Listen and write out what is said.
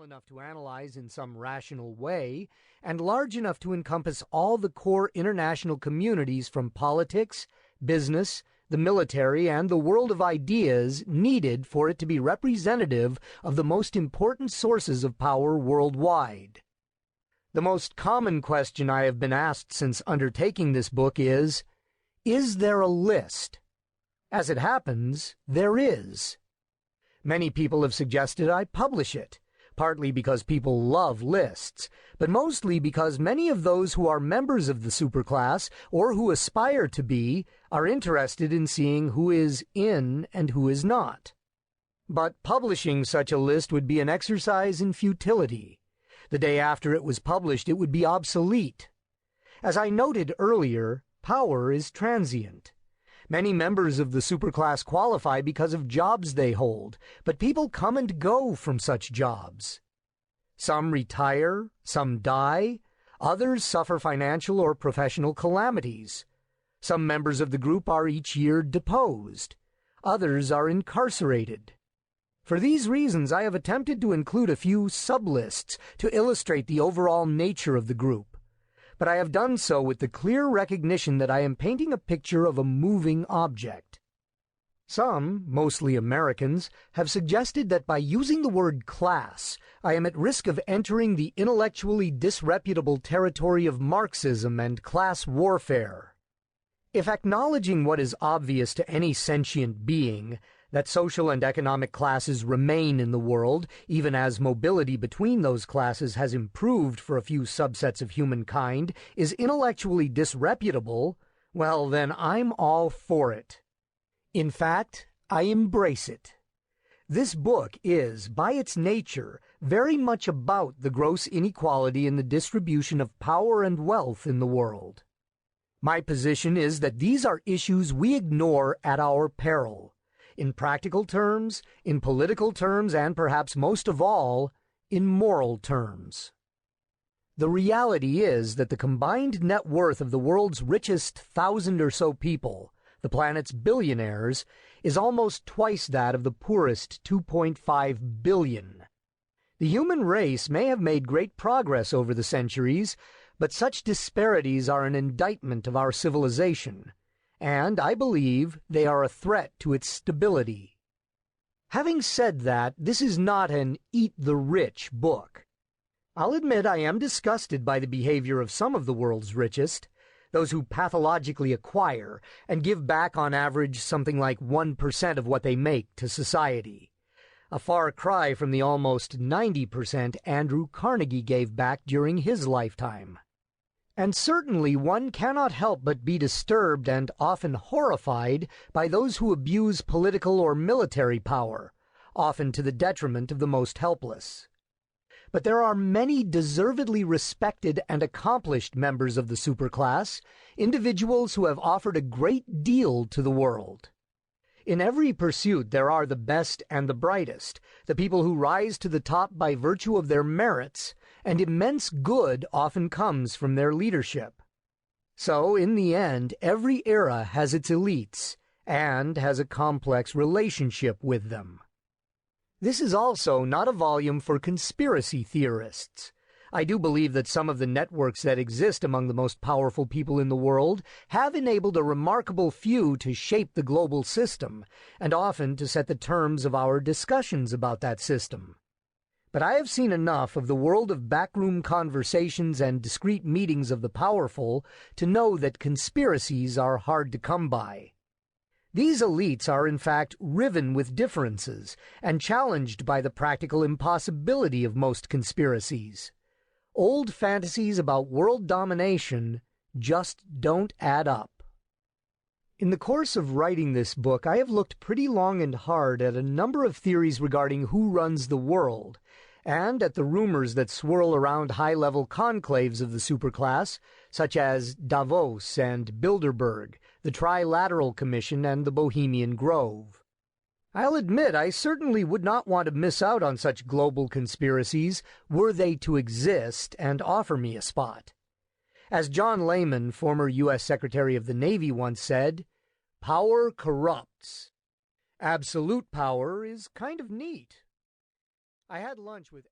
small enough to analyze in some rational way, and large enough to encompass all the core international communities from politics, business, the military, and the world of ideas needed for it to be representative of the most important sources of power worldwide. The most common question I have been asked since undertaking this book is there a list? As it happens, there is. Many people have suggested I publish it, partly because people love lists, but mostly because many of those who are members of the superclass, or who aspire to be, are interested in seeing who is in and who is not. But publishing such a list would be an exercise in futility. The day after it was published, it would be obsolete. As I noted earlier, power is transient. Many members of the superclass qualify because of jobs they hold, but people come and go from such jobs. Some retire, some die, others suffer financial or professional calamities. Some members of the group are each year deposed. Others are incarcerated. For these reasons, I have attempted to include a few sublists to illustrate the overall nature of the group. But I have done so with the clear recognition that I am painting a picture of a moving object. Some, mostly Americans, have suggested that by using the word class, I am at risk of entering the intellectually disreputable territory of Marxism and class warfare. If acknowledging what is obvious to any sentient being, that social and economic classes remain in the world, even as mobility between those classes has improved for a few subsets of humankind, is intellectually disreputable, well, then I'm all for it. In fact, I embrace it. This book is, by its nature, very much about the gross inequality in the distribution of power and wealth in the world. My position is that these are issues we ignore at our peril. In practical terms, in political terms, and perhaps most of all, in moral terms. The reality is that the combined net worth of the world's richest 1,000 or so people, the planet's billionaires, is almost twice that of the poorest 2.5 billion. The human race may have made great progress over the centuries, but such disparities are an indictment of our civilization, and I believe they are a threat to its stability. Having said that, this is not an eat the rich book. I'll admit I am disgusted by the behavior of some of the world's richest, those who pathologically acquire and give back on average something like 1% of what they make to society. A far cry from the almost 90% Andrew Carnegie gave back during his lifetime. And certainly one cannot help but be disturbed and often horrified by those who abuse political or military power, often to the detriment of the most helpless. But there are many deservedly respected and accomplished members of the superclass, individuals who have offered a great deal to the world. In every pursuit there are the best and the brightest, the people who rise to the top by virtue of their merits, and immense good often comes from their leadership. So, in the end, every era has its elites, and has a complex relationship with them. This is also not a volume for conspiracy theorists. I do believe that some of the networks that exist among the most powerful people in the world have enabled a remarkable few to shape the global system, and often to set the terms of our discussions about that system. But I have seen enough of the world of backroom conversations and discreet meetings of the powerful to know that conspiracies are hard to come by. These elites are in fact riven with differences and challenged by the practical impossibility of most conspiracies. Old fantasies about world domination just don't add up. In the course of writing this book, I have looked pretty long and hard at a number of theories regarding who runs the world, and at the rumors that swirl around high-level conclaves of the superclass, such as Davos and Bilderberg, the Trilateral Commission, and the Bohemian Grove. I'll admit I certainly would not want to miss out on such global conspiracies were they to exist and offer me a spot. As John Lehman, former U.S. Secretary of the Navy, once said, "Power corrupts. Absolute power is kind of neat." I had lunch with